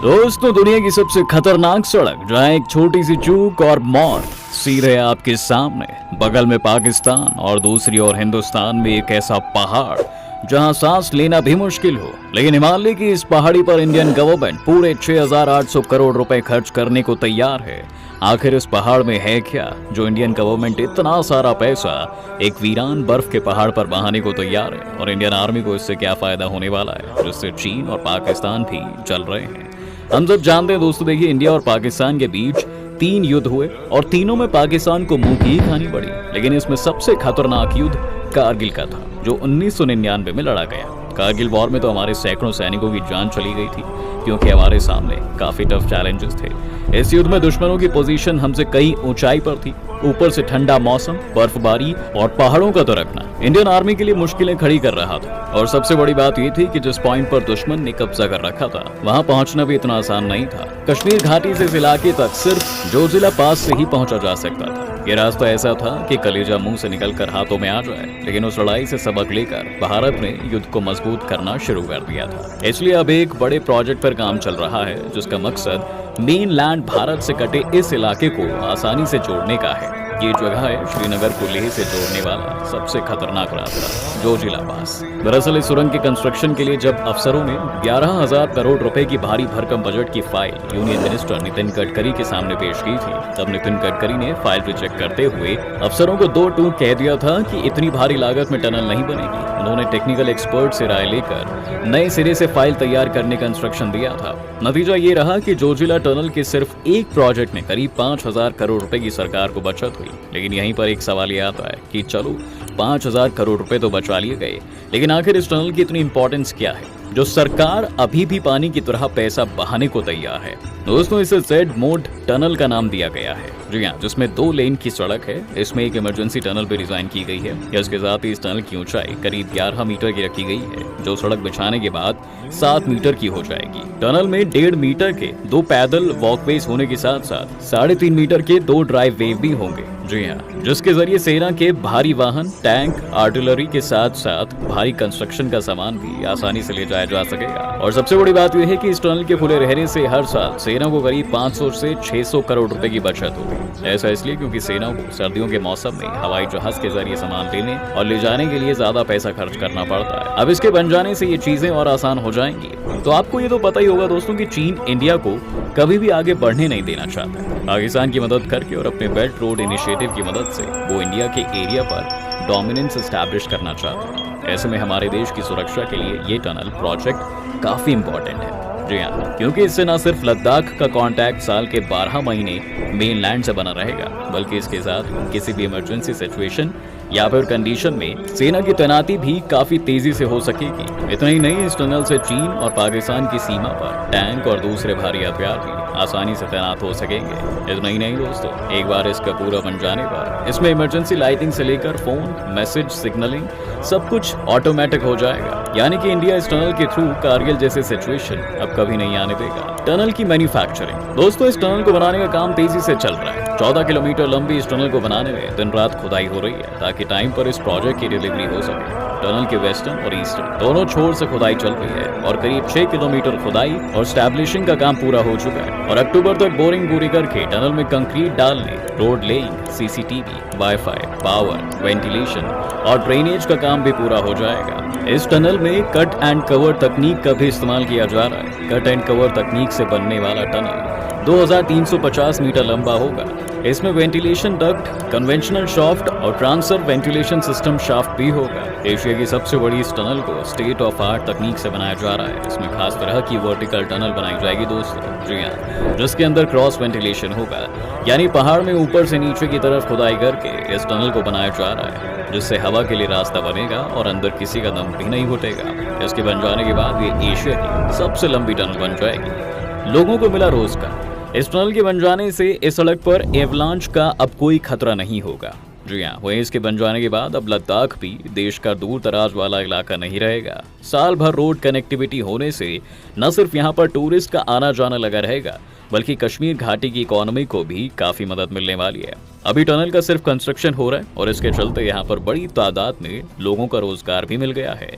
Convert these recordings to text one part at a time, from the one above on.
दोस्तों, दुनिया की सबसे खतरनाक सड़क जहां एक छोटी सी चूक और मौत सीधे आपके सामने, बगल में पाकिस्तान और दूसरी ओर हिंदुस्तान में एक ऐसा पहाड़ जहां सांस लेना भी मुश्किल हो। लेकिन हिमालय की इस पहाड़ी पर इंडियन गवर्नमेंट पूरे 6,800 करोड़ रुपए खर्च करने को तैयार है। आखिर इस पहाड़ में है क्या जो इंडियन गवर्नमेंट इतना सारा पैसा एक वीरान बर्फ के पहाड़ पर बहाने को तैयार है, और इंडियन आर्मी को इससे क्या फायदा होने वाला है जिससे चीन और पाकिस्तान भी चल रहे हैं। हम सब जानते हैं दोस्तों, देखिए, इंडिया और पाकिस्तान के बीच 3 युद्ध हुए और तीनों में पाकिस्तान को मुंह की खानी पड़ी। लेकिन इसमें सबसे खतरनाक युद्ध कारगिल का था जो 1999 में लड़ा गया। कारगिल वॉर में तो हमारे सैकड़ों सैनिकों की जान चली गई थी क्योंकि हमारे सामने काफी टफ चैलेंजेस थे। इस युद्ध में दुश्मनों की पोजीशन हमसे कई ऊंचाई पर थी। ऊपर से ठंडा मौसम, बर्फबारी और पहाड़ों का तो रखना इंडियन आर्मी के लिए मुश्किलें खड़ी कर रहा था। और सबसे बड़ी बात यह थी कि जिस पॉइंट पर दुश्मन ने कब्जा कर रखा था वहां पहुंचना भी इतना आसान नहीं था। कश्मीर घाटी से इस इलाके तक सिर्फ जोजिला पास से ही पहुंचा जा सकता था। ये रास्ता ऐसा था कि कलेजा मुंह से निकलकर हाथों में आ जाए। लेकिन उस लड़ाई से सबक लेकर भारत ने युद्ध को मजबूत करना शुरू कर दिया था। इसलिए अब एक बड़े प्रोजेक्ट पर काम चल रहा है जिसका मकसद मेनलैंड भारत से कटे इस इलाके को आसानी से जोड़ने का है। ये जगह है श्रीनगर को लेह से जोड़ने वाला सबसे खतरनाक रास्ता, जोजिला पास। दरअसल इस सुरंग के कंस्ट्रक्शन के लिए जब अफसरों ने 11,000 करोड़ रुपए की भारी भरकम बजट की file union minister Nitin Gadkari के सामने पेश की थी, तब नितिन गडकरी ने फाइल रिजेक्ट करते हुए अफसरों को 2 टूक कह दिया था कि इतनी भारी लागत में टनल नहीं बनेगी। उन्होंने टेक्निकल एक्सपर्ट से राय लेकर नए सिरे से फाइल तैयार करने का इंस्ट्रक्शन दिया था। नतीजा ये रहा कि जोजिला टनल के सिर्फ एक प्रोजेक्ट में करीब 5,000 करोड़ रुपए की सरकार को बचत हुई। लेकिन यहीं पर एक सवाल ये आता है कि चलो 5,000 करोड़ रुपए तो बचा लिए गए, लेकिन आखिर इस टनल की इतनी इंपॉर्टेंस क्या है जो सरकार अभी भी पानी की तरह पैसा बहाने को तैयार है। दोस्तों, इसे जेड मोड टनल का नाम दिया गया है, जी हाँ, जिसमें 2 लेन की सड़क है। इसमें एक इमरजेंसी टनल भी डिजाइन की गई है। इसके साथ ही इस टनल की ऊंचाई करीब 11 मीटर की रखी गई है, जो सड़क बिछाने के बाद 7 मीटर की हो जाएगी। टनल में 1.5 मीटर के 2 पैदल वॉकवेज होने के साथ साथ 3.5 मीटर के 2 ड्राइव वे भी होंगे, जी हाँ, जिसके जरिए सेना के भारी वाहन, टैंक, आर्टिलरी के साथ साथ भारी कंस्ट्रक्शन का सामान भी आसानी से ले जाया जा सकेगा। और सबसे बड़ी बात यह है कि इस टनल के खुले रहने से हर साल सेना को करीब 500 से 600 करोड़ रुपए की बचत होगी। ऐसा इसलिए क्योंकि सेना को सर्दियों के मौसम में हवाई जहाज के जरिए सामान लेने और ले जाने के लिए ज्यादा पैसा खर्च करना पड़ता है। अब इसके बन जाने से ये चीजें और आसान हो जाएंगी। तो आपको ये तो पता ही होगा दोस्तों कि चीन इंडिया को कभी भी आगे बढ़ने नहीं देना चाहता। पाकिस्तान की मदद करके और अपने बेल्ट रोड इनिशिएटिव की मदद से वो इंडिया के एरिया पर डोमिनेंस एस्टैब्लिश करना चाहता है। ऐसे में हमारे देश की सुरक्षा के लिए ये टनल प्रोजेक्ट काफी इंपॉर्टेंट है, जी हाँ, क्योंकि इससे न सिर्फ लद्दाख का कांटेक्ट साल के 12 महीने मेनलैंड से बना रहेगा, बल्कि इसके साथ किसी भी इमरजेंसी सिचुएशन या फिर कंडीशन में सेना की तैनाती भी काफी तेजी से हो सकेगी। इतना ही नहीं, इस टनल से चीन और पाकिस्तान की सीमा पर टैंक और दूसरे भारी हथियार भी आसानी से तैनात हो सकेंगे। इतना ही नहीं दोस्तों, एक बार इसका पूरा बन जाने पर इसमें इमरजेंसी लाइटिंग से लेकर फोन, मैसेज, सिग्नलिंग सब कुछ ऑटोमेटिक हो जाएगा। यानी कि इंडिया इस टनल के थ्रू कारगिल जैसे सिचुएशन अब कभी नहीं आने देगा। टनल की मैन्युफैक्चरिंग, दोस्तों, इस टनल को बनाने का काम तेजी से चल रहा है। 14 किलोमीटर लंबी इस टनल को बनाने में दिन रात खुदाई हो रही है ताकि टाइम पर इस प्रोजेक्ट की डिलीवरी हो सके। टनल के वेस्टर्न और ईस्टर्न दोनों छोर से खुदाई चल रही है और करीब 6 किलोमीटर खुदाई और स्टैब्लिशिंग का काम पूरा हो चुका है। और अक्टूबर तक बोरिंग पूरी करके टनल में कंक्रीट डालने, road laying, CCTV, wifi, power, ventilation और ड्रेनेज का काम भी पूरा हो जाएगा। इस टनल में कट एंड कवर तकनीक का भी इस्तेमाल किया जा रहा है। कट एंड कवर तकनीक से बनने वाला टनल 2350 मीटर लंबा होगा। इसमें वेंटिलेशन डक्ट, कन्वेंशनल शाफ्ट और ट्रांसफर वेंटिलेशन सिस्टम शाफ्ट भी होगा। एशिया की सबसे बड़ी इस टनल को स्टेट ऑफ आर्ट तकनीक से बनाया जा रहा है। इसमें खास तरह की वर्टिकल टनल बनाई जाएगी दोस्तों, जी हाँ, जिसके अंदर क्रॉस वेंटिलेशन होगा, यानी पहाड़ में ऊपर से नीचे की तरफ खुदाई करके इस टनल को बनाया जा रहा है, जिससे हवा के लिए रास्ता बनेगा और अंदर किसी का दम भी नहीं घुटेगा। इसके बन जाने के बाद ये एशिया की सबसे लंबी टनल बन जाएगी। लोगों को मिला रोजगार। इस टनल के बन जाने से इस सड़क पर एवलांच का अब कोई खतरा नहीं होगा, जी हाँ। वहीं इसके बन जाने के बाद अब लद्दाख भी देश का दूर दराज वाला इलाका नहीं रहेगा। साल भर रोड कनेक्टिविटी होने से न सिर्फ यहाँ पर टूरिस्ट का आना जाना लगा रहेगा, बल्कि कश्मीर घाटी की इकोनॉमी को भी काफी मदद मिलने वाली है। अभी टनल का सिर्फ कंस्ट्रक्शन हो रहा है और इसके चलते यहाँ पर बड़ी तादाद में लोगों का रोजगार भी मिल गया है।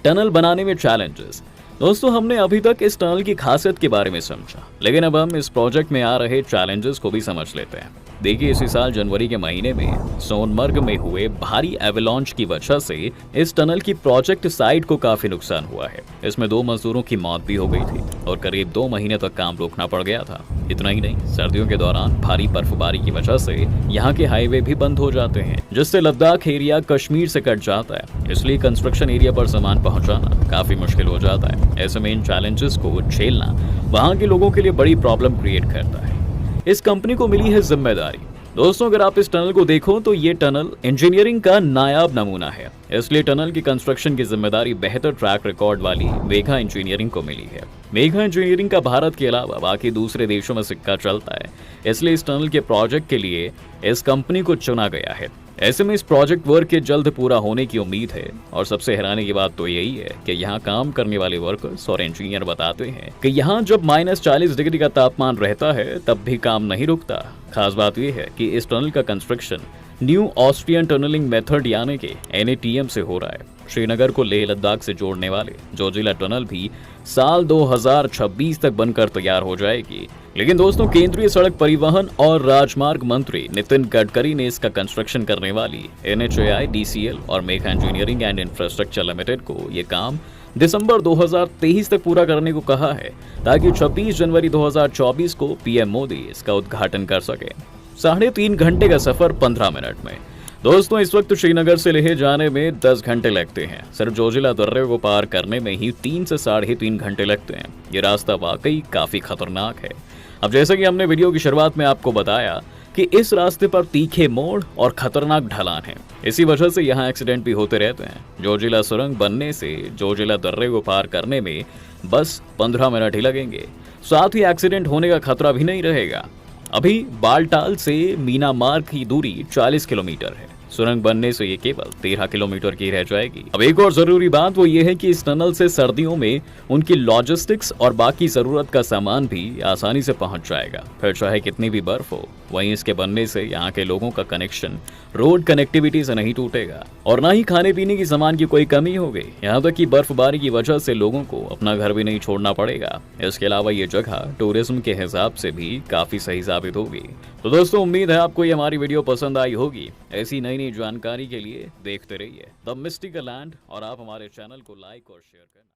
टनल बनाने में चैलेंजेस, दोस्तों, हमने अभी तक इस टनल की खासियत के बारे में समझा, लेकिन अब हम इस प्रोजेक्ट में आ रहे चैलेंजेस को भी समझ लेते हैं। देखिए, इसी साल जनवरी के महीने में सोनमर्ग में हुए भारी एवलांच की वजह से इस टनल की प्रोजेक्ट साइट को काफी नुकसान हुआ है। इसमें 2 मजदूरों की मौत भी हो गई थी और करीब 2 महीने तक काम रोकना पड़ गया था। इतना ही नहीं, सर्दियों के दौरान भारी बर्फबारी की वजह से यहाँ के हाईवे भी बंद हो जाते हैं, जिससे लद्दाख एरिया कश्मीर से कट जाता है। इसलिए कंस्ट्रक्शन एरिया पर सामान पहुंचाना काफी मुश्किल हो जाता है। ऐसे में इन चैलेंजेस को झेलना वहाँ के लोगों के लिए बड़ी प्रॉब्लम क्रिएट करता है। इस कंपनी को मिली है जिम्मेदारी। दोस्तों, अगर आप इस टनल को देखो तो ये टनल इंजीनियरिंग का नायाब नमूना है। इसलिए टनल की कंस्ट्रक्शन की जिम्मेदारी बेहतर ट्रैक रिकॉर्ड वाली मेघा इंजीनियरिंग को मिली है। मेघा इंजीनियरिंग का भारत के अलावा बाकी दूसरे देशों में सिक्का चलता है, इसलिए इस टनल के प्रोजेक्ट के लिए इस कंपनी को चुना गया है। ऐसे में इस प्रोजेक्ट वर्क के जल्द पूरा होने की उम्मीद है। और सबसे हैरानी की बात तो यही है कि यहाँ काम करने वाले वर्कर्स और इंजीनियर बताते हैं कि यहाँ जब -40 डिग्री का तापमान रहता है तब भी काम नहीं रुकता। खास बात यह है कि इस टनल का construction new Austrian tunnelling method यानी कि NATM से हो रहा है। श्रीनगर को लेह लद्दाख से जोड़ने वाले जोजिला टनल भी साल 2026 तक बनकर तैयार हो जाएगी। लेकिन दोस्तों, केंद्रीय सड़क परिवहन और राजमार्ग मंत्री नितिन गडकरी ने इसका कंस्ट्रक्शन करने वाली NHAI, DCL और Megha engineering and infrastructure limited को ये काम दिसंबर 2023 तक पूरा करने को कहा है, ताकि 26 जनवरी 2024 को PM मोदी इसका उद्घाटन कर सके। 3.5 घंटे का सफर 15 मिनट में। दोस्तों, इस वक्त श्रीनगर से लेह जाने में 10 घंटे लगते हैं। सिर्फ जोजिला दर्रे को पार करने में ही 3 से 3.5 घंटे लगते हैं। ये रास्ता वाकई काफी खतरनाक है। अब जैसे कि हमने वीडियो की शुरुआत में आपको बताया कि इस रास्ते पर तीखे मोड़ और खतरनाक ढलान है। इसी वजह से यहाँ एक्सीडेंट भी होते रहते हैं। जोजिला सुरंग बनने से जोजिला दर्रे को पार करने में बस 15 मिनट ही लगेंगे। साथ ही एक्सीडेंट होने का खतरा भी नहीं रहेगा। अभी बालटाल से मीनामार की दूरी 40 किलोमीटर है। सुरंग बनने से ये केवल 13 किलोमीटर की रह जाएगी। अब एक और जरूरी बात वो ये है कि इस टनल से सर्दियों में उनकी लॉजिस्टिक्स और बाकी जरूरत का सामान भी आसानी से पहुंच जाएगा। फिर चाहे कितनी भी बर्फ हो, वहीं इसके बनने से यहाँ के लोगों का कनेक्शन रोड कनेक्टिविटी से नहीं टूटेगा और ना ही खाने पीने की सामान की कोई कमी होगी। यहाँ तक कि बर्फबारी की वजह से लोगों को अपना घर भी नहीं छोड़ना पड़ेगा। इसके अलावा ये जगह टूरिज्म के हिसाब से भी काफी सही साबित होगी। तो दोस्तों, उम्मीद है आपको ये हमारी वीडियो पसंद आई होगी। ऐसी नई नई जानकारी के लिए देखते रहिए द मिस्टिकल लैंड और आप हमारे चैनल को लाइक और शेयर करना।